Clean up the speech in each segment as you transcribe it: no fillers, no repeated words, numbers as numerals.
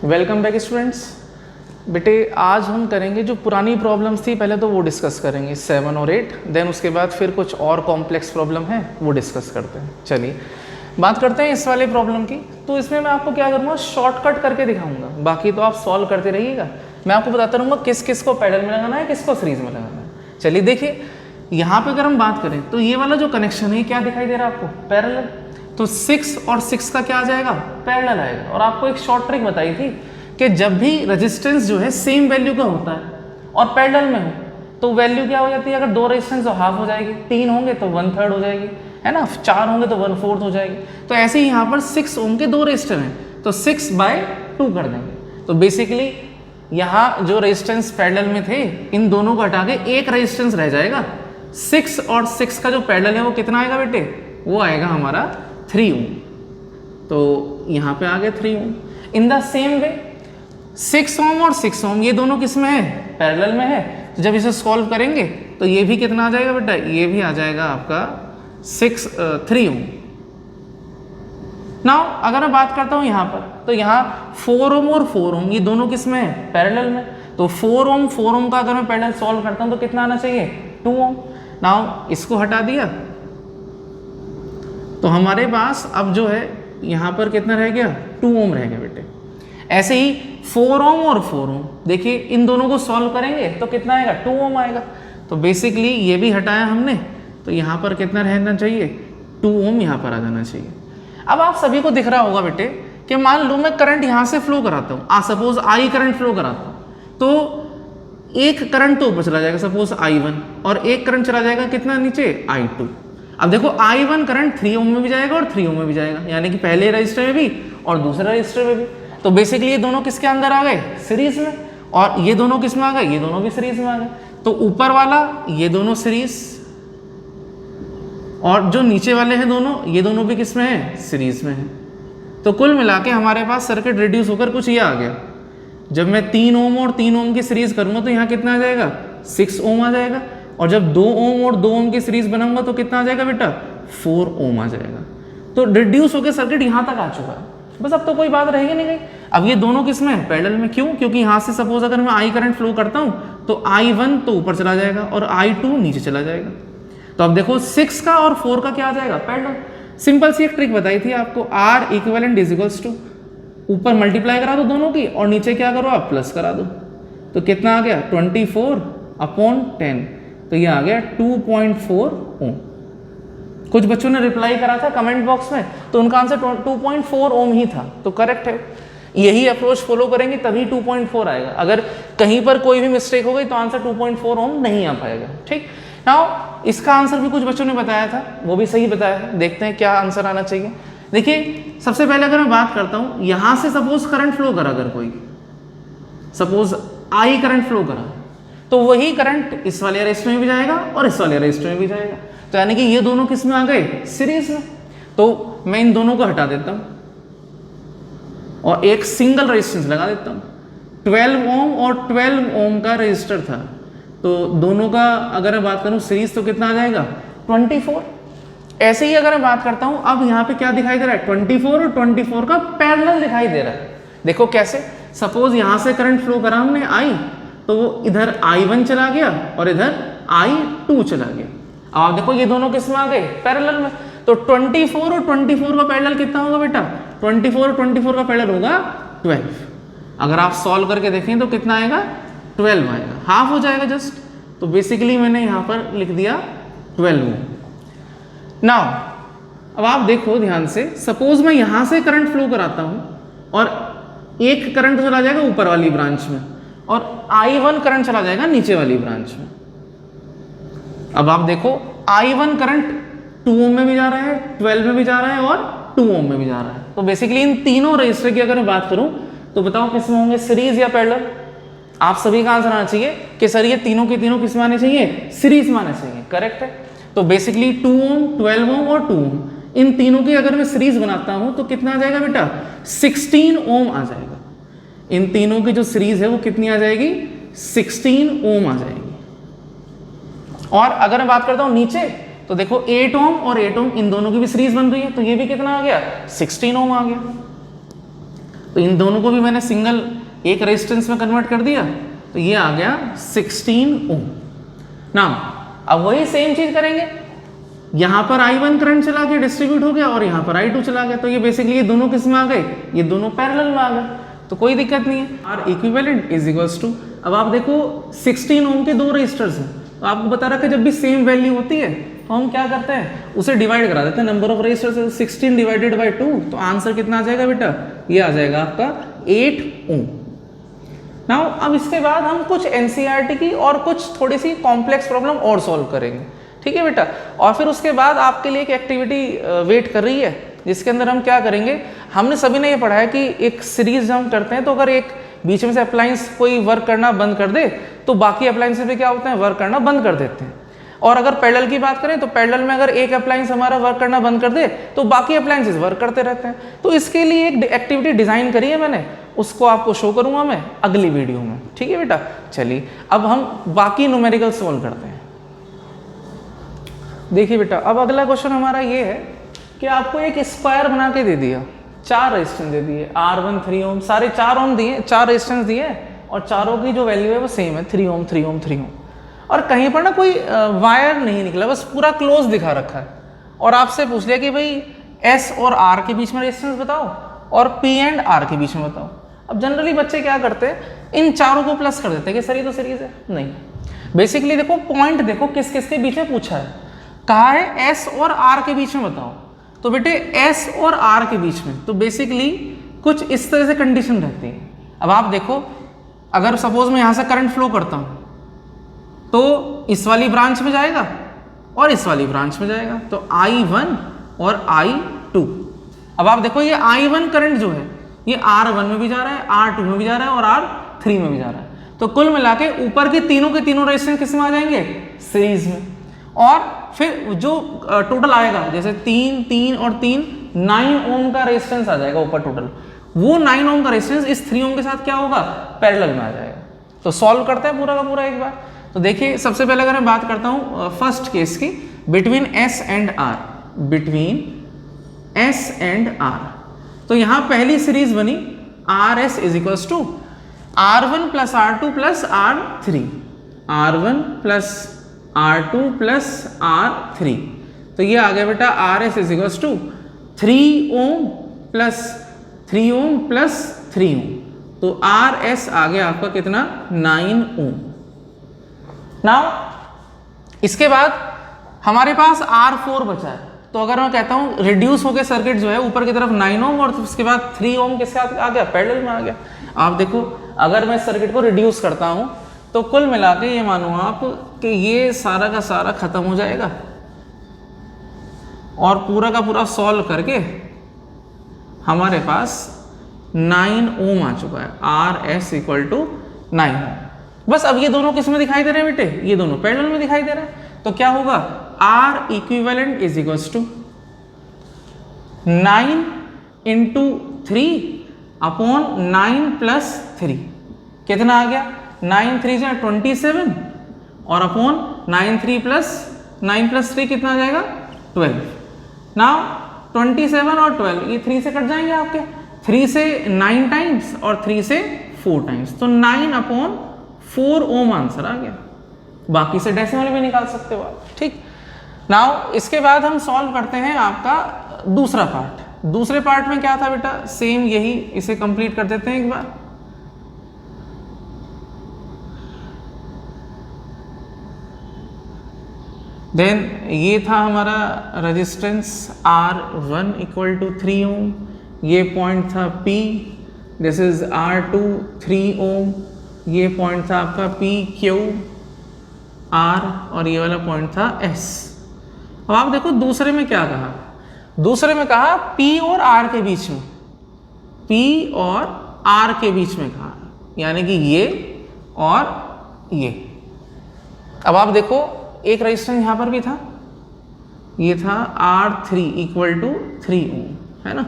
Welcome back students. बेटे आज हम करेंगे जो पुरानी प्रॉब्लम्स थी पहले तो वो डिस्कस करेंगे 7 और 8, देन उसके बाद फिर कुछ और कॉम्प्लेक्स प्रॉब्लम है वो डिस्कस करते हैं। चलिए बात करते हैं इस वाले प्रॉब्लम की। तो इसमें मैं आपको क्या करूँगा, शॉर्टकट करके दिखाऊंगा, बाकी तो आप सॉल्व करते रहिएगा। मैं आपको बताता रहूँगा किस किस को पैडल में लगाना है, किसको सीरीज में लगाना है। चलिए देखिए यहाँ पे अगर हम बात करें तो ये वाला जो कनेक्शन है क्या दिखाई दे रहा है आपको, पैरेलल। तो 6 और 6 का क्या आ जाएगा, पैरेलल आएगा। और आपको एक शॉर्ट ट्रिक बताई थी कि जब भी रेजिस्टेंस जो है सेम वैल्यू का होता है और पैरेलल में हो तो वैल्यू क्या हो जाती है, अगर 2 रेजिस्टेंस तो हाफ हो जाएगी, 3 होंगे तो 1/3 हो जाएगी, है ना, 4 होंगे तो 1/4 हो जाएगी। तो ऐसे ही यहाँ पर 6 ओम के 2 रेजिस्टर हैं तो 6/2 कर देंगे। तो बेसिकली यहाँ जो रेजिस्टेंस पैरेलल में थे इन दोनों को हटा के एक रेजिस्टेंस रह जाएगा। 6 और 6 का जो पैरेलल है वो कितना आएगा बेटे, वो आएगा हमारा 3 ओम। तो यहाँ पे आ गया 3 ओम। इन द सेम वे 6 ओम और 6 ओम ये दोनों किस में है, पैरेलल में है। तो जब इसे सॉल्व करेंगे तो ये भी कितना आ जाएगा बेटा, ये भी आ जाएगा आपका 3 ओम। नाउ अगर मैं बात करता हूँ यहाँ पर तो यहाँ 4 ओम और 4 ओम ये दोनों किस में है, पैरेलल में। तो 4 ओम का अगर मैं पैरेलल सॉल्व करता हूँ तो कितना आना चाहिए, 2 ओम। नाउ इसको हटा दिया तो हमारे पास अब जो है यहाँ पर कितना रह गया, 2 ओम रह गया बेटे। ऐसे ही 4 ओम और 4 ओम देखिए इन दोनों को सॉल्व करेंगे तो कितना आएगा, 2 ओम आएगा। तो बेसिकली ये भी हटाया हमने तो यहाँ पर कितना रहना चाहिए, 2 ओम यहाँ पर आ जाना चाहिए। अब आप सभी को दिख रहा होगा बेटे कि मान लो मैं करंट यहाँ से फ्लो कराता हूँ, सपोज आई करंट फ्लो कराता हूँ तो एक करंट तो ऊपर चला जाएगा सपोज I1 और एक करंट चला जाएगा कितना नीचे, I2। अब देखो I1 करंट 3 ओम में भी जाएगा और 3 ओम में भी जाएगा, यानी कि पहले रजिस्टर में भी और दूसरे रजिस्टर में भी। तो बेसिकली ये दोनों किसके अंदर आ गए, सीरीज में। और ये दोनों किस में आ गए, ये दोनों भी सीरीज में आ गए। तो ऊपर वाला ये दोनों सीरीज और जो नीचे वाले हैं दोनों ये दोनों भी किस में है, सीरीज में है। तो कुल मिला के हमारे पास सर्किट रिड्यूस होकर कुछ ये आ गया। जब मैं 3 ओम और 3 ओम की सीरीज करूंगा तो यहाँ कितना आ जाएगा, 6 ओम आ जाएगा। और जब 2 ओम और 2 ओम की सीरीज बनाऊंगा तो कितना आ जाएगा बेटा, 4 ओम आ जाएगा। तो रिड्यूस होकर सर्किट यहाँ तक आ चुका है। बस अब तो कोई बात रहेगी नहीं गई। अब ये दोनों किस में है, पैरेलल में। क्यों, क्योंकि यहाँ से सपोज अगर मैं I करंट फ्लो करता हूँ तो I1 तो ऊपर चला जाएगा और I2 नीचे चला जाएगा। तो अब देखो 6 का और 4 का क्या आ जाएगा, पैरेलल। सिंपल सी एक ट्रिक बताई थी आपको, R equivalent is equals to ऊपर मल्टीप्लाई करा दो दोनों की और नीचे क्या करो आप, प्लस करा दो। तो कितना आ गया, 24/10। तो ये आ गया 2.4 ओम। कुछ बच्चों ने रिप्लाई करा था कमेंट बॉक्स में तो उनका आंसर 2.4 ओम ही था, तो करेक्ट है। यही अप्रोच फॉलो करेंगे तभी 2.4 आएगा। अगर कहीं पर कोई भी मिस्टेक हो गई तो आंसर 2.4 ओम नहीं आ पाएगा। ठीक, नाउ इसका आंसर भी कुछ बच्चों ने बताया था, वो भी सही बताया है। देखते हैं क्या आंसर आना चाहिए। देखिए सबसे पहले अगर मैं बात करता हूँ, यहाँ से सपोज करंट फ्लो करा, अगर कोई सपोज I करंट फ्लो करा तो वही करंट इस वाले रजिस्टर में भी जाएगा और इस वाले रजिस्टर में भी जाएगा। तो यानी कि ये दोनों किस में आ गए, सीरीज में। तो मैं इन दोनों को हटा देता हूं और एक सिंगल रेजिस्टेंस लगा देता हूं। 12 ओम और 12 ओम का रजिस्टर था तो दोनों का अगर मैं बात करूं सीरीज तो कितना आ जाएगा, 24। ऐसे ही अगर मैं बात करता हूं, अब यहाँ पे क्या दिखाई दे रहा है, 24 और 24 का पैरेलल दिखाई दे रहा है। देखो कैसे, सपोज यहां से करंट फ्लो करा हमने I तो वो इधर I1 चला गया और इधर I2 चला गया। अब आप देखो ये दोनों किस में आ गए, पैरेलल में। तो 24 और 24 का पैरेलल कितना होगा बेटा, 24 और 24 का पैरेलल होगा 12। अगर आप सॉल्व करके देखें तो कितना आएगा, 12 आएगा, हाफ हो जाएगा जस्ट। तो बेसिकली मैंने यहाँ पर लिख दिया 12 ओम। नाउ अब आप देखो ध्यान से, सपोज मैं यहाँ से करंट फ्लो कराता हूँ और एक करंट चला जाएगा ऊपर वाली ब्रांच में और I1 करंट चला जाएगा नीचे वाली ब्रांच में। अब आप देखो I1 करंट 2 ओम में भी जा रहा है, 12 में भी जा रहा है और 2 ओम में भी जा रहा है। तो बेसिकली इन तीनों रजिस्टर की अगर मैं बात करूं तो बताओ किस में होंगे, सीरीज या पैरेलल। आप सभी का आंसर आना चाहिए कि सर ये तीनों के तीनों किस में आने चाहिए, सीरीज में आने चाहिए। करेक्ट है। तो बेसिकली 2 ओम, 12 ओम और 2 ओम इन तीनों की अगर मैं सीरीज बनाता हूं तो कितना आ जाएगा बेटा, 16 ओम आ जाएगा। इन तीनों की जो सीरीज है वो कितनी आ जाएगी, 16 ओम आ जाएगी। और अगर मैं बात करता हूं नीचे तो देखो 8 ओम और 8 ओम इन दोनों की भी सीरीज बन रही है तो ये भी कितना आ गया, 16 ओम आ गया। तो इन दोनों को भी मैंने सिंगल एक रेजिस्टेंस में कन्वर्ट कर दिया, तो ये आ गया 16 ओम। ना अब वही सेम चीज करेंगे, यहाँ पर I1 करंट चला गया, डिस्ट्रीब्यूट हो गया, और यहाँ पर I2 चला गया, तो ये बेसिकली ये दोनों किस में आ गए, ये दोनों पैरेलल में आ गए, तो कोई दिक्कत नहीं है। R equivalent is equals to, अब आप देखो 16 ओम के दो रेजिस्टर्स हैं, तो आपको बता रखा है जब भी सेम वैल्यू होती है तो हम क्या करते हैं, उसे डिवाइड करा देते हैं, number of resistors 16 divided by 2, तो आंसर कितना आ जाएगा बेटा, ये आ जाएगा आपका 8 ओम। नाउ अब इसके बाद हम कुछ एनसीईआरटी की और कुछ थोड़ी सी कॉम्प्लेक्स प्रॉब्लम और सॉल्व करेंगे, ठीक है बेटा। और फिर उसके बाद आपके लिए एक एक्टिविटी वेट कर रही है, जिसके अंदर हम क्या करेंगे, हमने सभी ने ये पढ़ा है कि एक सीरीज हम करते हैं, तो अगर एक बीच में से अप्लायंस कोई वर्क करना बंद कर दे तो बाकी अप्लायंसेस भी क्या होते हैं, वर्क करना बंद कर देते हैं। और अगर पैरेलल की बात करें तो पैरेलल में अगर एक अप्लायंस हमारा वर्क करना बंद कर दे तो बाकी अप्लायंसेस वर्क करते रहते हैं। तो इसके लिए एक एक्टिविटी डिजाइन करी है मैंने, उसको आपको शो करूंगा मैं अगली वीडियो में, ठीक है बेटा। चलिए अब हम बाकी न्यूमेरिकल सॉल्व करते हैं। देखिए बेटा, अब अगला क्वेश्चन हमारा ये है कि आपको एक स्क्वायर बना के दे दिया, 4 रेजिस्टेंस दे दिए, R1 3 ओम, सारे 4 ओम दिए, 4 रेजिस्टेंस दिए, और चारों की जो वैल्यू है वो सेम है, 3 ओम 3 ओम 3 ओम, और कहीं पर ना कोई वायर नहीं निकला, बस पूरा क्लोज दिखा रखा है, और आपसे पूछ लिया कि भाई S और R के बीच में रेजिस्टेंस बताओ और P एंड R के बीच में बताओ। अब जनरली बच्चे क्या करते हैं, इन चारों को प्लस कर देते हैं कि सर ये तो सीरीज है, नहीं। बेसिकली देखो पॉइंट देखो किस किस के बीच में पूछा है, कहा है S और R के बीच में बताओ, तो बेटे S और R के बीच में, तो बेसिकली कुछ इस तरह से कंडीशन रहती है। अब आप देखो, अगर सपोज मैं यहाँ से करंट फ्लो करता हूँ तो इस वाली ब्रांच में जाएगा और इस वाली ब्रांच में जाएगा, तो I1 और I2। अब आप देखो ये I1 करंट जो है ये R1 में भी जा रहा है, R2 में भी जा रहा है और R3 में भी जा रहा है, तो कुल मिला के ऊपर के तीनों रेजिस्टेंस किस में आ जाएंगे, सीरीज में। और फिर जो टोटल आएगा, जैसे 3 3 और 3 9 ओम का रेजिस्टेंस आ जाएगा ऊपर टोटल, वो 9 ओम का रेजिस्टेंस इस 3 ओम के साथ क्या होगा, पैरेलल में आ जाएगा। तो सॉल्व करते हैं पूरा का पूरा एक बार। तो देखिए सबसे पहले अगर मैं बात करता हूँ फर्स्ट केस की, between S and R, between S and R, तो यहाँ पहली सीरीज बनी RS is equals to R1 plus R2 plus R3, R1 plus R2 plus R3, तो ये आ गया बेटा RS is equals to 3 ohm plus 3 ohm plus 3 ohm, तो RS आ गया आपका कितना, 9 ओम। नाउ इसके बाद हमारे पास R4 बचा है, तो अगर मैं कहता हूँ रिड्यूस होकर सर्किट जो है ऊपर की तरफ 9 ओम और उसके बाद 3 ओम के साथ आ गया, पैरेलल में आ गया। आप देखो अगर मैं सर्किट को रिड्यूस करता हूँ तो कुल मिला के ये मानो आप कि ये सारा का सारा खत्म हो जाएगा, और पूरा का पूरा सॉल्व करके हमारे पास 9 ओम आ चुका है, RS इक्वल टू 9 ओम। बस अब ये दोनों किस में दिखाई दे रहे हैं बेटे, ये दोनों पैरेलल में दिखाई दे रहे हैं, तो क्या होगा, R equivalent is equals to 9 into 3 upon 9 plus 3, कितना आ गया, 9 3 से 27 और अपॉन 9 3 प्लस 3 कितना आ जाएगा, 12। नाउ 27 और 12 ये 3 से कट जाएंगे आपके, 3 से 9 टाइम्स और 3 से 4 टाइम्स, तो 9 अपॉन 4 ओम आंसर आ गया। बाकी से डेसिमल भी निकाल सकते हो आप, ठीक। नाउ इसके बाद हम सॉल्व करते हैं आपका दूसरा पार्ट। दूसरे पार्ट में क्या था बेटा, सेम यही, इसे कंप्लीट कर देते हैं एक बार। देन ये था हमारा रेजिस्टेंस R1 इक्वल टू 3 ओम, ये पॉइंट था P, दिस इज R2 3 ओम, ये पॉइंट था आपका PQ R, और ये वाला पॉइंट था S। अब आप देखो दूसरे में क्या कहा, दूसरे में कहा P और R के बीच में, P और R के बीच में कहा, यानी कि ये और ये। अब आप देखो एक रेजिस्टेंस यहाँ पर भी था, ये था R3 इक्वल टू 3 ओम, है ना,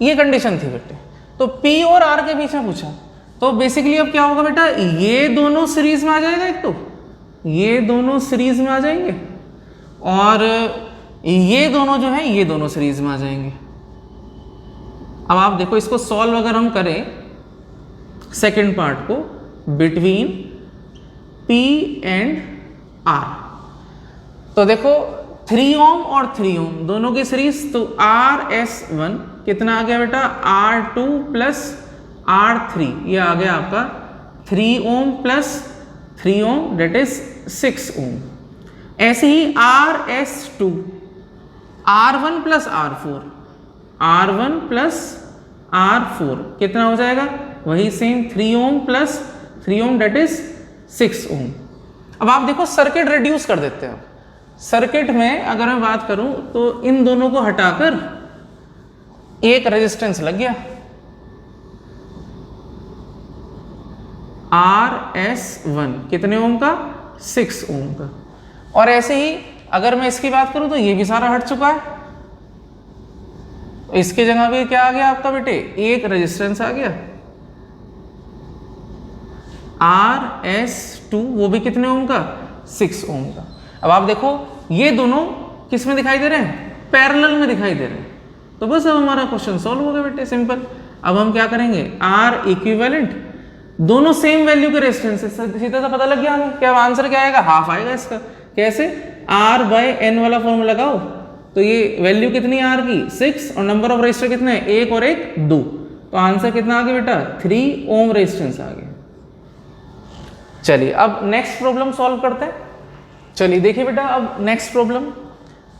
ये कंडीशन थी बेटे। तो P और R के बीच में पूछा, तो बेसिकली अब क्या होगा बेटा, ये दोनों सीरीज में आ जाएगा, एक तो ये दोनों सीरीज में आ जाएंगे और ये दोनों जो है ये दोनों सीरीज में आ जाएंगे। अब आप देखो इसको सॉल्व अगर हम करें सेकंड पार्ट को, बिटवीन P एंड R, तो देखो 3 ओम और 3 ओम दोनों की सीरीज, तो RS1 कितना आ गया बेटा, R2 प्लस R3, ये आ गया आपका 3 ohm plus 3 ohm that is 6 ohm. ऐसे ही RS2 R1 plus R4, R1 plus R4 कितना हो जाएगा, वही same 3 ohm plus 3 ohm that is 6 ohm. अब आप देखो सर्किट रिड्यूस कर देते हैं। सर्किट में अगर मैं बात करूं तो इन दोनों को हटाकर एक रेजिस्टेंस लग गया RS1 कितने ओम का, 6 ओम का। और ऐसे ही अगर मैं इसकी बात करूं तो ये भी सारा हट चुका है, इसके जगह पे क्या आ गया आपका बेटे, एक रेजिस्टेंस आ गया RS2, वो भी कितने ओम का, 6 ओम का। अब आप देखो ये दोनों किस में दिखाई दे रहे हैं, पैरेलल में दिखाई दे रहे हैं। तो बस अब हमारा क्वेश्चन सॉल्व हो गया बेटे, सिंपल। अब हम क्या करेंगे, R इक्विवेलेंट, दोनों सेम वैल्यू के रेजिस्टेंस है, सीधा सा पता लग गया हमें, क्या आंसर क्या आएगा, हाफ आएगा इसका। कैसे, R/N वाला फॉर्मूला लगाओ, तो ये वैल्यू कितनी है R की, 6, और नंबर ऑफ रेजिस्टर कितने हैं, 1 और 1 2, तो आंसर कितना आ गया बेटा, 3 ओम रेजिस्टेंस आ गया। चलिए अब नेक्स्ट प्रॉब्लम सॉल्व करते हैं। चलिए देखिए बेटा, अब नेक्स्ट प्रॉब्लम,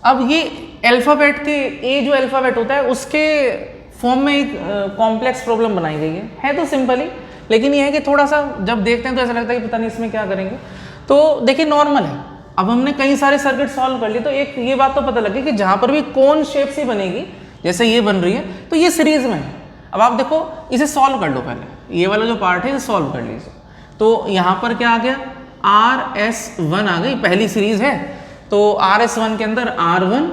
अब ये अल्फाबेट के, ए जो अल्फाबेट होता है उसके फॉर्म में एक कॉम्प्लेक्स प्रॉब्लम बनाई गई है तो सिंपल ही, लेकिन ये है कि थोड़ा सा जब देखते हैं तो ऐसा लगता है कि पता नहीं इसमें क्या करेंगे। तो देखिए नॉर्मल है, अब हमने कई सारे सर्किट सॉल्व कर लिए, तो एक ये बात तो पता लगी कि जहाँ पर भी कोन शेप सी बनेगी, जैसे ये बन रही है, तो ये सीरीज में है। अब आप देखो इसे सॉल्व कर लो, पहले ये वाला जो पार्ट है इसे सॉल्व कर लीजिए। तो यहाँ पर क्या आ गया, RS1 आ गई, पहली सीरीज है, तो RS1 के अंदर R1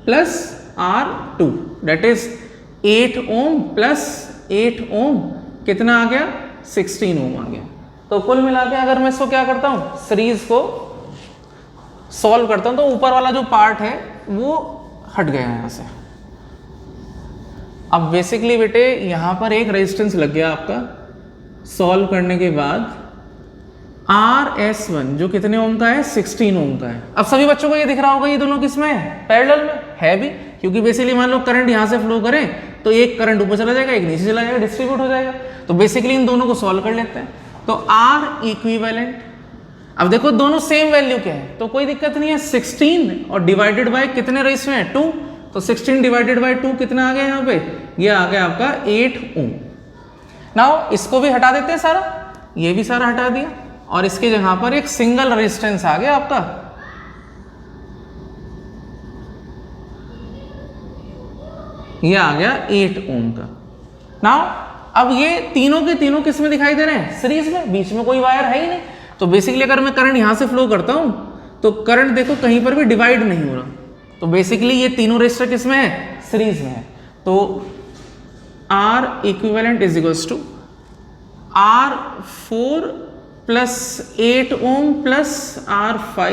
plus R2 that is 8 ohm plus 8 ohm कितना आ गया, 16 ओम आ गया। तो कुल मिला के अगर मैं इसको क्या करता हूँ, सीरीज को सॉल्व करता हूँ, तो ऊपर वाला जो पार्ट है वो हट गया यहाँ से। अब बेसिकली बेटे यहाँ पर एक रेजिस्टेंस लग गया आपका, सॉल्व करने के बाद RS1 जो कितने ओम का है, 16 ओम का है। अब सभी बच्चों को ये दिख रहा होगा ये दोनों किसमें है, पैरेलल में है भी, क्योंकि बेसिकली मान लो करंट यहाँ से फ्लो करें तो एक करंट ऊपर चला जाएगा, एक नीचे चला जाएगा, डिस्ट्रीब्यूट हो जाएगा। तो बेसिकली इन दोनों को सॉल्व कर लेते हैं। तो R इक्विवेलेंट, अब देखो दोनों सेम वैल्यू के हैं तो कोई दिक्कत नहीं है, 16 और डिवाइडेड बाय कितने रेशियो है, 2, तो 16 डिवाइडेड बाय 2 कितना आ गया यहाँ पे, ये आ गया आपका 8 ओम। नाउ इसको भी हटा देते हैं सारा, ये भी सारा हटा दिया, और इसके जगह पर एक सिंगल रेजिस्टेंस आ गया आपका, ये आ गया 8 ओम का। नाउ अब ये तीनों के तीनों किस में दिखाई दे रहे हैं, सीरीज में, बीच में कोई वायर है ही नहीं। तो बेसिकली अगर मैं करंट यहां से फ्लो करता हूं तो करंट देखो कहीं पर भी डिवाइड नहीं हो रहा, तो बेसिकली ये तीनों रेजिस्टर किस में है, सीरीज में है। तो R equivalent is equals to R4 plus 8 ohm plus R5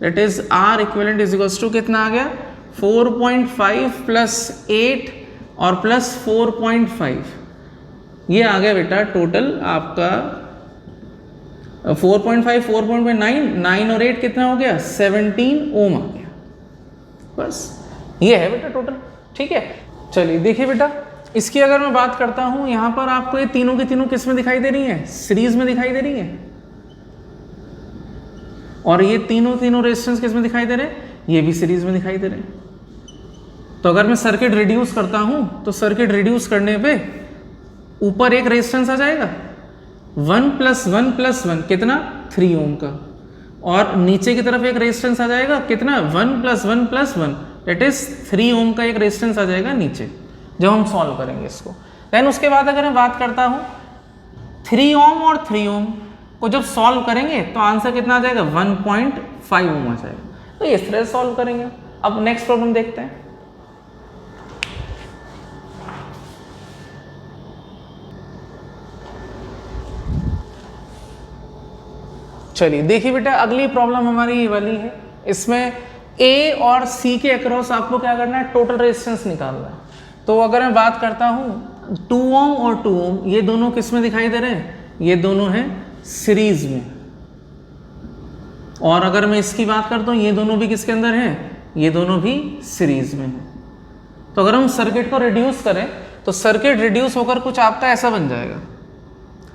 that is R equivalent is equals to कितना आ गया, 4.5 प्लस 8 और प्लस 4.5, ये आ गया बेटा टोटल आपका 4.5 4.9 9 और 8 कितना हो गया, 17 ओम आ गया। बस ये है बेटा टोटल, ठीक है। चलिए देखिए बेटा, इसकी अगर मैं बात करता हूं, यहां पर आपको ये तीनों की तीनों किस में दिखाई दे रही है, सीरीज में दिखाई दे रही है, और ये तीनों रेजिस्टेंस किस में दिखाई दे रहे हैं, ये भी सीरीज में दिखाई दे रहे हैं। तो अगर मैं सर्किट रिड्यूस करता हूं तो सर्किट रिड्यूस करने पे ऊपर एक रेजिस्टेंस आ जाएगा 1 प्लस 1 प्लस 1 कितना, 3 ओम का, और नीचे की तरफ एक रेजिस्टेंस आ जाएगा कितना, 1 प्लस 1 प्लस 1 दैट इज 3 ओम का एक रेजिस्टेंस आ जाएगा नीचे, जब हम सॉल्व करेंगे इसको। देन उसके बाद अगर मैं बात करता हूँ 3 ओम और 3 ओम को जब सॉल्व करेंगे तो आंसर कितना आ जाएगा, 1.5 ओम आ जाएगा। तो इस तरह से सॉल्व करेंगे। अब नेक्स्ट प्रॉब्लम देखते हैं। चलिए देखिए बेटा, अगली प्रॉब्लम हमारी ये वाली है। इसमें A और C के अक्रॉस आपको क्या करना है, टोटल रेजिस्टेंस निकालना है। तो अगर मैं बात करता हूँ 2 ओम और 2 ओम, ये दोनों किस में दिखाई दे रहे हैं? ये दोनों हैं सीरीज में। और अगर मैं इसकी बात करता हूँ, ये दोनों भी किसके अंदर हैं? ये दोनों भी सीरीज में हैं। तो अगर हम सर्किट को रिड्यूस करें तो सर्किट रिड्यूस होकर कुछ आपका ऐसा बन जाएगा।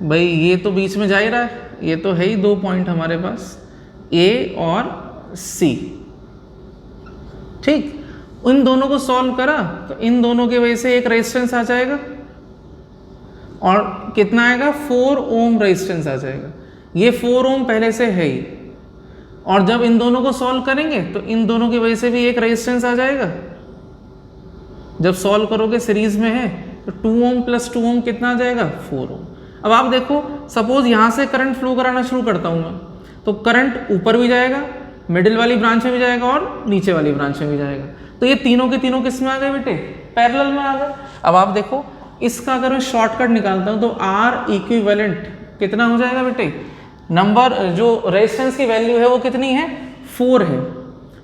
भाई ये तो बीच में जा ही रहा है, ये तो है ही 2 पॉइंट हमारे पास, ए और सी, ठीक। इन दोनों को सॉल्व करा तो इन दोनों की वजह से एक रेजिस्टेंस आ जाएगा, और कितना आएगा? 4 ओम रेजिस्टेंस आ जाएगा। ये 4 ओम पहले से है ही, और जब इन दोनों को सॉल्व करेंगे तो इन दोनों की वजह से भी एक रेजिस्टेंस आ जाएगा। जब सॉल्व करोगे सीरीज में है तो 2 ओम प्लस 2 ओम कितना आ जाएगा? 4 ओम। अब आप देखो, सपोज यहाँ से करंट फ्लो कराना शुरू करता हूँ मैं, तो करंट ऊपर भी जाएगा, मिडिल वाली ब्रांच में भी जाएगा और नीचे वाली ब्रांच में भी जाएगा। तो ये तीनों के तीनों किस में आ गए बेटे? पैरेलल में आ गए। अब आप देखो, इसका अगर मैं शॉर्टकट निकालता हूँ तो R इक्विवेलेंट कितना हो जाएगा बेटे? नंबर जो रेजिस्टेंस की वैल्यू है वो कितनी है? 4 है,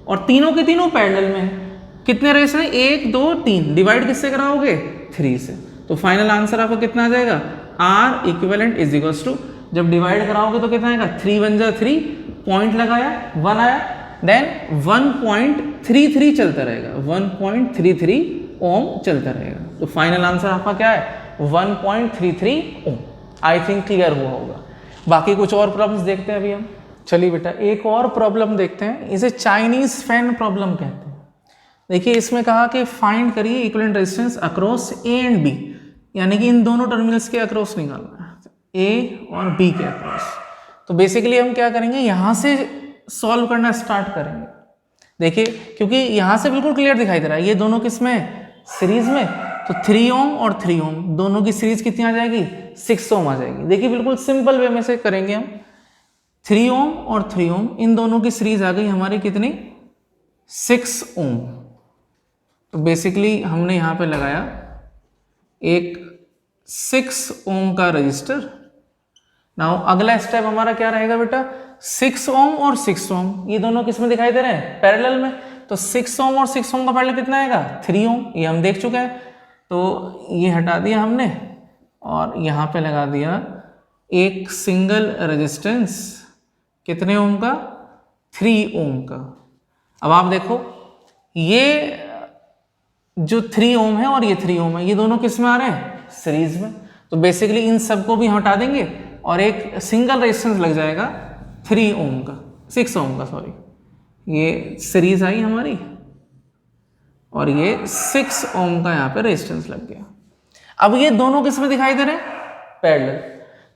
और तीनों के तीनों पैरेलल में है। कितने रेजिस्टेंस? 1 2 3, डिवाइड किससे कराओगे? 3 से। तो फाइनल आंसर आपका कितना आ जाएगा? R equivalent is equals to, जब डिवाइड कराओगे तो कितना आएगा? 3 1 जा 3, पॉइंट लगाया 1 आया, देन 1.33 चलता रहेगा, 1.33 ओम चलता रहेगा। तो फाइनल आंसर आपका क्या है? 1.33 ओम। आई थिंक क्लियर हुआ होगा। बाकी कुछ और प्रॉब्लम्स देखते हैं अभी हम। चलिए बेटा, एक और प्रॉब्लम देखते हैं, इसे चाइनीज फैन प्रॉब्लम कहते हैं। देखिए, इसमें कहा कि फाइंड करिए equivalent resistance across A and B, यानी कि इन दोनों टर्मिनल्स के अक्रॉस निकालना है, ए और बी के अक्रॉस। तो बेसिकली हम क्या करेंगे, यहाँ से सॉल्व करना स्टार्ट करेंगे। देखिए, क्योंकि यहाँ से बिल्कुल क्लियर दिखाई दे रहा है, ये दोनों किस में है? सीरीज में। तो 3 ओम और 3 ओम दोनों की सीरीज कितनी आ जाएगी? 6 ओम आ जाएगी। देखिए, बिल्कुल सिंपल वे में से करेंगे हम। 3 ओम और 3 ओम, इन दोनों की सीरीज आ गई हमारी कितनी? 6 ओम। तो बेसिकली हमने यहाँ पे लगाया एक 6 ओम का रजिस्टर। नाउ अगला स्टेप हमारा क्या रहेगा बेटा? 6 ओम और 6 ओम, ये दोनों किस में दिखाई दे रहे हैं? पैरेलल में। तो 6 ओम और 6 ओम का पैरेलल कितना आएगा? 3 ओम, ये हम देख चुके हैं। तो ये हटा दिया हमने और यहाँ पे लगा दिया एक सिंगल रेजिस्टेंस, कितने ओम का? 3 ओम का। अब आप देखो, ये जो 3 ओम है और ये 3 ओम है, ये दोनों किस में आ रहे हैं? सीरीज में। तो बेसिकली इन सबको भी हटा देंगे और एक सिंगल रेजिस्टेंस लग जाएगा 3 ओम का, 6 ओम का, सॉरी। ये सीरीज आई हमारी और ये 6 ओम का यहाँ पे रेजिस्टेंस लग गया। अब ये दोनों किस में दिखाई दे रहे हैं? पैरेलल।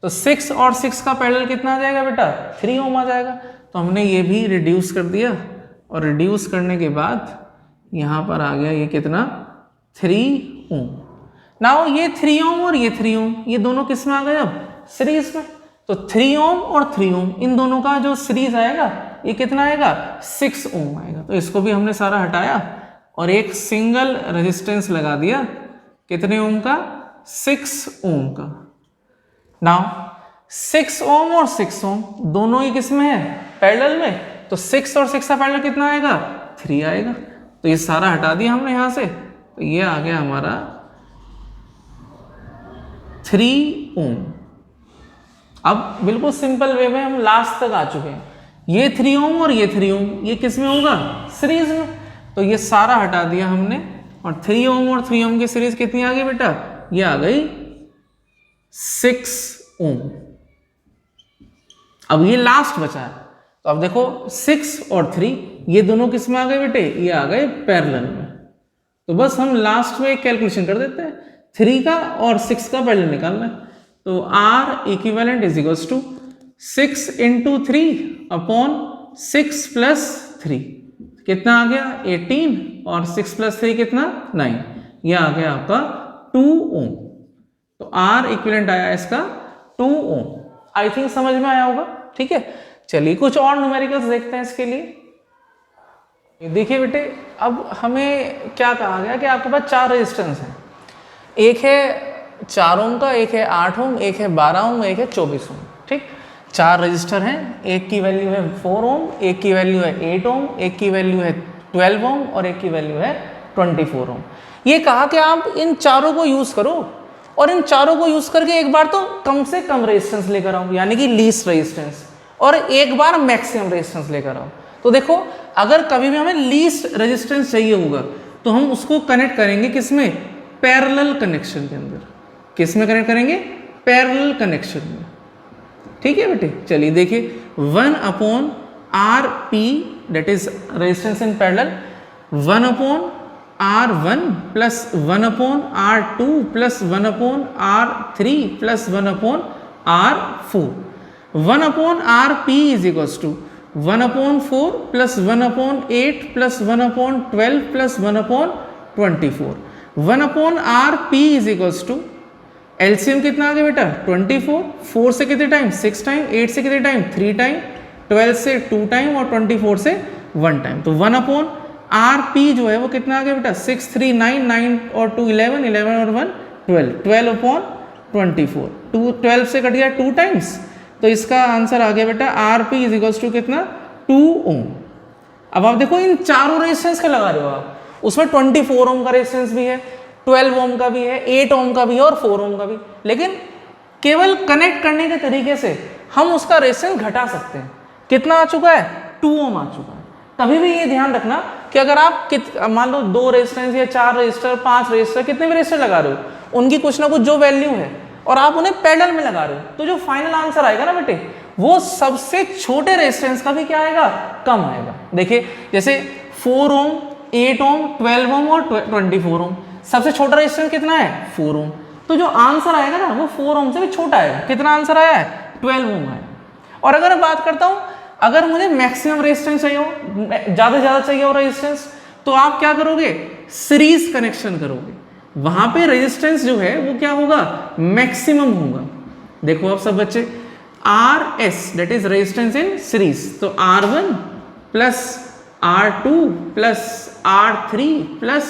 तो 6 और 6 का पैरेलल कितना आ जाएगा बेटा? 3 ओम आ जाएगा। तो हमने ये भी रिड्यूस कर दिया, और रिड्यूस करने के बाद यहाँ पर आ गया ये कितना? 3 ओम। नाउ ये 3 ओम और ये 3 ओम, ये दोनों किस में आ गए? अब सीरीज में। तो 3 ओम और 3 ओम, इन दोनों का जो सीरीज आएगा ये कितना आएगा? 6 ओम आएगा। तो इसको भी हमने सारा हटाया और एक सिंगल रेजिस्टेंस लगा दिया, कितने ओम का? 6 ओम का। नाउ 6 ओम और 6 ओम दोनों ही किस में है? पैरेलल में। तो 6 और 6 का पैरेलल कितना आएगा? 3 आएगा। तो ये सारा हटा दिया हमने यहाँ से, तो ये आ गया हमारा 3 ओम। अब बिल्कुल सिंपल वे में हम लास्ट तक आ चुके हैं। ये 3 ओम और ये 3 ओम, ये किस में होगा? सीरीज में। तो ये सारा हटा दिया हमने, और 3 ओम और 3 ओम की सीरीज कितनी आ गई बेटा? ये आ गई 6 ओम। अब ये लास्ट बचा है, तो अब देखो 6 और 3 ये दोनों किस में आ गए बेटे? ये आ गए पैरेलल में। तो बस हम लास्ट में एक कैलकुलेशन कर देते हैं, 3 का और 6 का पैरेलल निकालना है। तो R equivalent is equals to 6 into 3 upon 6 plus 3, कितना आ गया? 18, और 6 प्लस 3 कितना? 9। यह आ गया आपका 2 ओम। तो R इक्विवेलेंट आया इसका 2 ओम। आई थिंक समझ में आया होगा, ठीक है। चलिए कुछ और न्यूमेरिकल्स देखते हैं इसके लिए। देखिए बेटे, अब हमें क्या कहा गया कि आपके पास 4 रेजिस्टेंस हैं। एक है 4 ओम का, एक है 8 ओम, एक है 12 ओम, एक है 24 ओम, ठीक। 4 रजिस्टर हैं, एक की वैल्यू है 4 ओम, एक की वैल्यू है 8 ओम, एक की वैल्यू है 12 ओम और एक की वैल्यू है 24 ओम। ये कहा कि आप इन चारों को यूज करो और इन चारों को यूज करके एक बार तो कम से कम रेजिस्टेंस लेकर आओ, यानी कि लीस्ट रेजिस्टेंस, और एक बार मैक्सिमम रेजिस्टेंस लेकर आओ। तो देखो अगर कभी भी हमें लीस्ट रेजिस्टेंस चाहिए होगा तो हम उसको कनेक्ट करेंगे किसमें, पैरेलल कनेक्शन के अंदर। किसमें कनेक्ट करेंगे, पैरेलल कनेक्शन में। ठीक है बेटे, चलिए देखिए 1/RP that is resistance in parallel, 1/R1 plus 1/R2 plus 1/R3 plus 1/R4। 1/RP is equals to 1/4 plus 1/8 plus 1/12 plus 1/24। 1/RP is equals to LCM कितना आ गया बेटा 24, 4 से कितने टाइम 6 टाइम, 8 से कितने टाइम 3 टाइम, 12 से 2 टाइम और 24 से 1 टाइम। तो 1/RP जो है वो कितना आ गया बेटा 6, 3, 9, 9 और 2 11, 11 और 1 12, 12/24। 12 से कट गया 2 टाइम्स, तो इसका आंसर आ गया बेटा RP इज इक्वल्स टू कितना 2 ओम। अब आप देखो इन चारों रेजिस्टेंस का लगा रहे हो आप, उसमें 24 ओम का रेजिस्टेंस भी है, 12 ओम का भी है, 8 ओम का भी है और 4 ओम का भी। लेकिन केवल कनेक्ट करने के तरीके से हम उसका रेजिस्टेंस घटा सकते हैं। कितना आ चुका है 2 ओम आ चुका है। कभी भी ये ध्यान रखना कि अगर आप मान लो 2 रेजिस्टेंस या 4 रेजिस्टर 5 रेजिस्टर कितने भी रेजिस्टर लगा रहे हो, उनकी कुछ ना कुछ जो वैल्यू है और आप उन्हें पैरेलल में लगा रहे हो, तो जो फाइनल आंसर आएगा ना बेटे वो सबसे छोटे रेजिस्टेंस का भी क्या आएगा, कम आएगा। देखिए जैसे 4 ओम, 8 ओम, 12 ओम और 24 ओम, सबसे छोटा रेजिस्टेंस कितना है 4 ओम। तो जो आंसर आएगा ना वो 4 ओम से भी छोटा आएगा। कितना आंसर आया है 12 ओम आया। और अगर मैं बात करता हूं अगर मुझे मैक्सिमम रेजिस्टेंस चाहिए हो, ज्यादा से ज्यादा चाहिए हो रेजिस्टेंस, तो आप क्या करोगे, सीरीज कनेक्शन करोगे। वहां पे रेजिस्टेंस जो है वो क्या होगा, मैक्सिमम होगा। देखो आप सब बच्चे RS that is resistance in series, तो R1 plus R2 plus R3 plus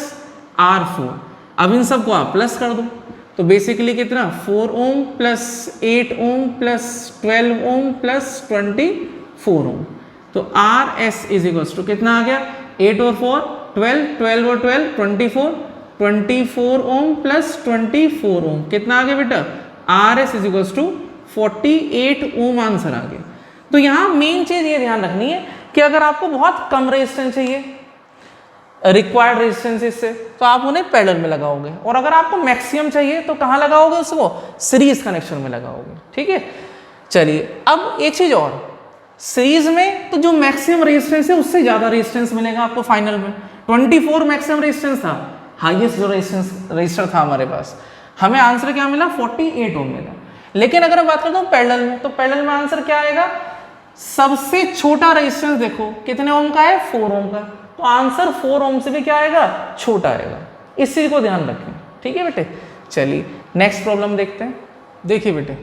R4, अब इन सबको आप प्लस कर दो तो बेसिकली कितना 4 ओम plus 8 ohm plus 12 ohm plus 24 ओम। तो RS इज इक्वल्स टू कितना आ गया 8 और 4 12, 12 और 12 24, 24 ओम प्लस 24 ओम। कितना आ गया बेटा RS is equals to 48 ohm answer आ गया। तो यहाँ मेन चीज ये ध्यान रखनी है कि अगर आपको बहुत कम रेजिस्टेंस चाहिए रिक्वायर्ड रेजिस्टेंस इससे, तो आप उन्हें पैरेलल में लगाओगे, और अगर आपको मैक्सिमम चाहिए तो कहाँ लगाओगे उसको, सीरीज कनेक्शन में लगाओगे। ठीक है, चलिए अब एक चीज और, सीरीज में तो जो मैक्सिमम रेजिस्टेंस है उससे ज्यादा रेजिस्टेंस मिलेगा आपको फाइनल में। 24 मैक्सिमम रेजिस्टेंस था, हाईएस्ट जो रजिस्टर था हमारे पास, हमें आंसर क्या मिला 48 ओम मिला। लेकिन अगर मैं बात करता हूँ पैरेलल में, तो पैरेलल में आंसर क्या आएगा, सबसे छोटा रेजिस्टेंस देखो कितने ओम का है 4 ओम का, तो आंसर 4 ओम से भी क्या आएगा, छोटा आएगा। इस चीज को ध्यान रखें। ठीक है बेटे, चलिए नेक्स्ट प्रॉब्लम देखते हैं। देखिए बेटे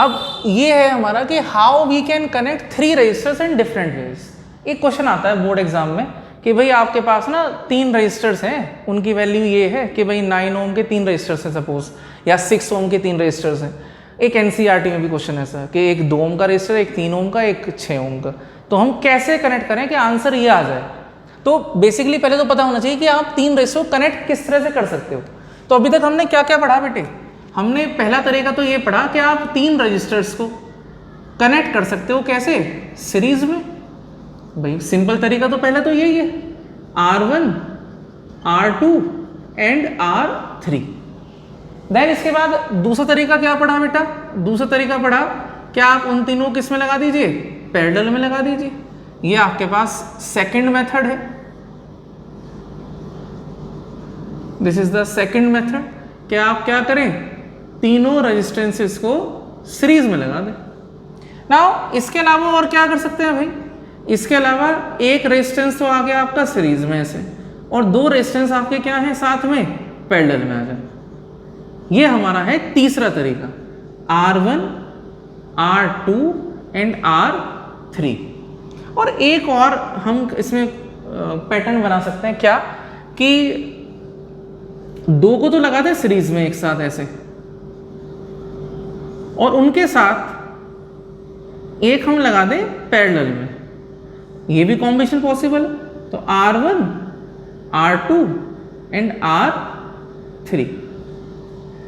अब ये है हमारा कि how we can connect 3 resistors in different ways. एक क्वेश्चन आता है बोर्ड एग्जाम में कि भाई आपके पास ना 3 रजिस्टर्स हैं, उनकी वैल्यू ये है कि भाई 9 ओम के 3 रजिस्टर्स हैं सपोज, या 6 ओम के 3 रजिस्टर्स हैं। एक एनसीईआरटी में भी क्वेश्चन ऐसा कि एक 2 ओम का रजिस्टर, एक 3 ओम का, एक 6 ओम का, तो हम कैसे कनेक्ट करें कि आंसर ये आ जाए। तो बेसिकली पहले तो पता होना चाहिए कि आप 3 रजिस्टर को कनेक्ट किस तरह से कर सकते हो। तो अभी तक हमने क्या क्या पढ़ा बेटे, हमने पहला तरीका तो ये पढ़ा कि आप 3 रजिस्टर्स को कनेक्ट कर सकते हो, कैसे, सीरीज में। भाई सिंपल तरीका तो पहला तो यही है, R1 R2 and R3। Then इसके बाद दूसरा तरीका क्या पढ़ा बेटा, दूसरा तरीका पढ़ा कि आप उन तीनों को किस में लगा दीजिए, पैरेलल में लगा दीजिए। ये आपके पास सेकंड मेथड है, this is the second method कि आप क्या करें, तीनों रेजिस्टेंसेस को सीरीज में लगा दें। नाउ इसके अलावा और क्या कर सकते हैं भाई, इसके अलावा एक रेजिस्टेंस तो आ गया आपका सीरीज में ऐसे, और 2 रेजिस्टेंस आपके क्या हैं साथ में, पैरेलल में आ जाए। ये हमारा है तीसरा तरीका, R1 R2 एंड R3। और एक और हम इसमें पैटर्न बना सकते हैं क्या, कि 2 को तो लगा दें सीरीज में एक साथ ऐसे, और उनके साथ एक हम लगा दें पैरेलल में, ये भी कॉम्बिनेशन पॉसिबल है। तो R1 R2 एंड R3।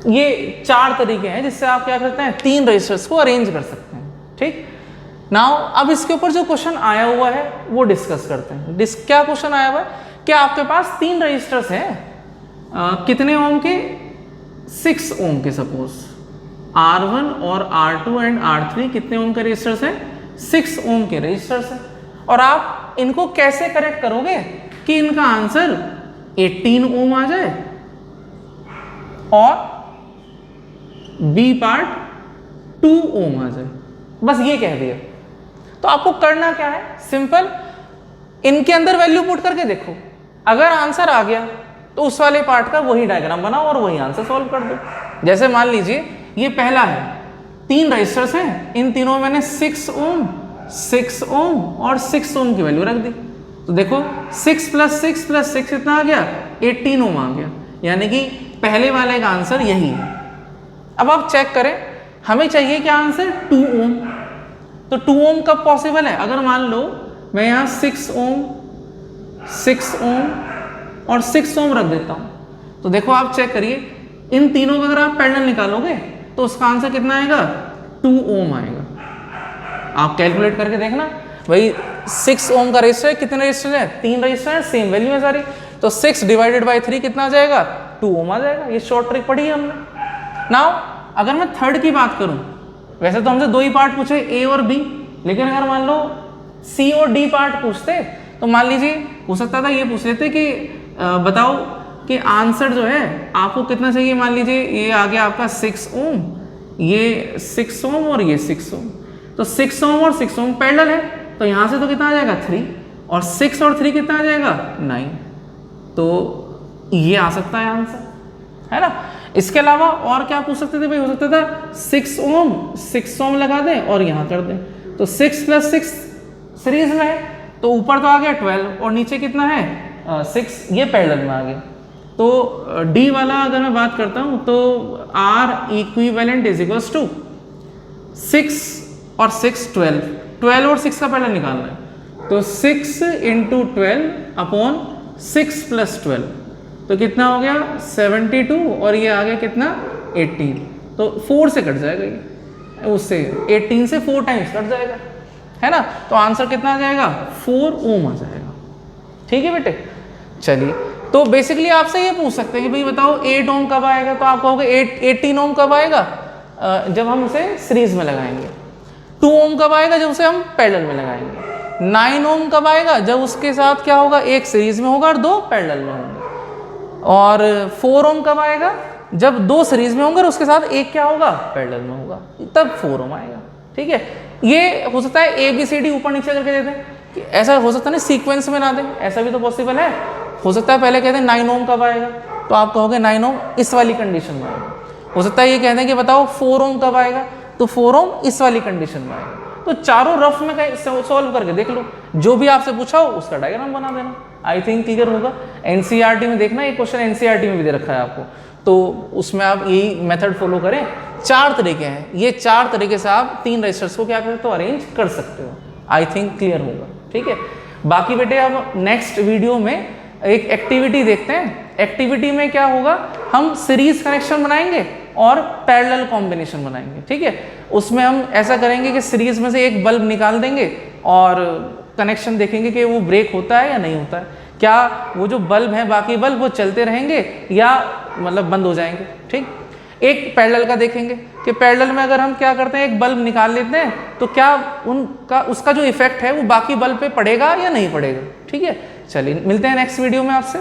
ये 4 तरीके हैं जिससे आप क्या करते हैं, 3 रजिस्टर्स को अरेंज कर सकते हैं। ठीक, नाउ अब इसके ऊपर जो क्वेश्चन आया हुआ है वो डिस्कस करते हैं। क्या क्वेश्चन आया हुआ है कि आपके पास 3 रजिस्टर्स हैं, कितने ओम के, 6 ओम के, सपोज R1 और R2 एंड R3 कितने ओम के रजिस्टर्स हैं, 6 ओम के रजिस्टर्स हैं। और आप इनको कैसे करेक्ट करोगे कि इनका आंसर 18 ओम आ जाए और बी पार्ट 2 ओम आ जाए, बस ये कह दिया। तो आपको करना क्या है, सिंपल, इनके अंदर वैल्यू पुट करके देखो, अगर आंसर आ गया तो उस वाले पार्ट का वही डायग्राम बनाओ और वही आंसर सॉल्व कर दो। जैसे मान लीजिए ये पहला है, 3 रजिस्टर्स हैं, इन तीनों में मैंने 6 ओम, 6 ओम और 6 ओम की वैल्यू रख दी। तो देखो 6 + 6 + 6 कितना आ गया, 18 ओम आ गया, यानी कि पहले वाले का आंसर यही है। अब आप चेक करें, हमें चाहिए क्या आंसर, 2 ओम। तो 2 ओम कब पॉसिबल है, अगर मान लो मैं यहाँ 6 ओम, 6 ओम और 6 ओम रख देता हूँ। तो देखो आप चेक करिए, इन तीनों का अगर आप पैरेलल निकालोगे तो उसका आंसर कितना आएगा, 2 ओम आएगा। आप कैलकुलेट करके देखना, भाई 6 ओम का रजिस्टर है, कितने रजिस्टर है, 3 रजिस्टर है, सेम वैल्यू है सारी, तो 6 / 3 कितना आ जाएगा, 2 ओम आ जाएगा। ये शॉर्ट ट्रिक पढ़ी है हमने। नाउ अगर मैं थर्ड की बात करूं, वैसे तो हमसे 2 ही पार्ट पूछे, ए और बी, लेकिन अगर मान लो सी और डी पार्ट पूछते तो मान लीजिए हो सकता था ये पूछ लेते कि बताओ कि आंसर जो है आपको कितना चाहिए। मान लीजिए ये आ गया आपका 6 ओम, ये 6 ओम और ये 6 ओम, तो 6 ओम और 6 ओम पैरेलल है, तो यहाँ से तो कितना आ जाएगा 3, और 6 और 3 कितना आ जाएगा 9, तो ये आ सकता है आंसर, है ना। इसके अलावा और क्या पूछ सकते थे भाई, हो सकता था 6 ओम लगा दें और यहाँ कर दें, तो 6 + 6 सीरीज में है, तो ऊपर तो आ गया 12 और नीचे कितना है 6, ये पैरेलल में आ गया। तो डी वाला अगर मैं बात करता हूँ तो R इक्विवेलेंट = 6 और 6 12 और 6 का पैरेलल निकालना है, तो 6 × 12/6 + 12, तो कितना हो गया 72, और ये आ गया कितना 18, तो 4 से कट जाएगा, ये उससे 18 से 4 टाइम्स कट जाएगा, है ना। तो आंसर कितना आ जाएगा 4 ओम आ जाएगा। ठीक है बेटे, चलिए, तो बेसिकली आपसे ये पूछ सकते हैं कि भाई बताओ 8 ओम कब आएगा, तो आप कहोगे 18 ओम कब आएगा, जब हम उसे सीरीज में लगाएंगे। 2 ओम कब आएगा, जब उसे हम पैरेलल में लगाएंगे। 9 ओम कब आएगा, जब उसके साथ क्या होगा, एक सीरीज में होगा और 2 पैरेलल में होंगे। और 4 ओम कब आएगा, जब 2 सीरीज में होंगे और उसके साथ एक क्या होगा, पैरेलल में होगा, तब 4 ओम आएगा। ठीक है, ये हो सकता है ABCD ऊपर नीचे करके दे दें, कि ऐसा हो सकता है ना सीक्वेंस में ना दें, ऐसा भी तो पॉसिबल है। हो सकता है पहले कहते हैं 9 ओम कब आएगा, तो आप कहोगे 9 ओम इस वाली कंडीशन में आएगा। हो सकता है ये कहते हैं कि बताओ 4 ओम कब आएगा, तो 4 ओम इस वाली कंडीशन में आएगा। तो चारों रफ में सॉल्व करके देख लो, जो भी आपसे पूछा हो उसका डायग्राम बना देना। आई थिंक क्लियर होगा। NCERT में देखना, एक क्वेश्चन NCERT में भी दे रखा है आपको, तो उसमें आप यही मेथड फॉलो करें। 4 तरीके हैं, ये 4 तरीके से आप 3 रजिस्टर्स को क्या करते हो, तो अरेंज कर सकते हो। आई थिंक क्लियर होगा। ठीक है, बाकी बेटे अब नेक्स्ट वीडियो में एक एक्टिविटी देखते हैं। एक्टिविटी में क्या होगा, हम सीरीज कनेक्शन बनाएंगे और पैरेलल कॉम्बिनेशन बनाएंगे। ठीक है, उसमें हम ऐसा करेंगे कि सीरीज में से एक बल्ब निकाल देंगे और कनेक्शन देखेंगे कि वो ब्रेक होता है या नहीं होता है, क्या वो जो बल्ब है बाकी बल्ब वो चलते रहेंगे या मतलब बंद हो जाएंगे। ठीक, एक पैरेलल का देखेंगे कि पैरेलल में अगर हम क्या करते हैं, एक बल्ब निकाल लेते हैं तो क्या उनका उसका जो इफेक्ट है वो बाकी बल्ब पे पड़ेगा या नहीं पड़ेगा। ठीक है, चलिए मिलते हैं नेक्स्ट वीडियो में आपसे।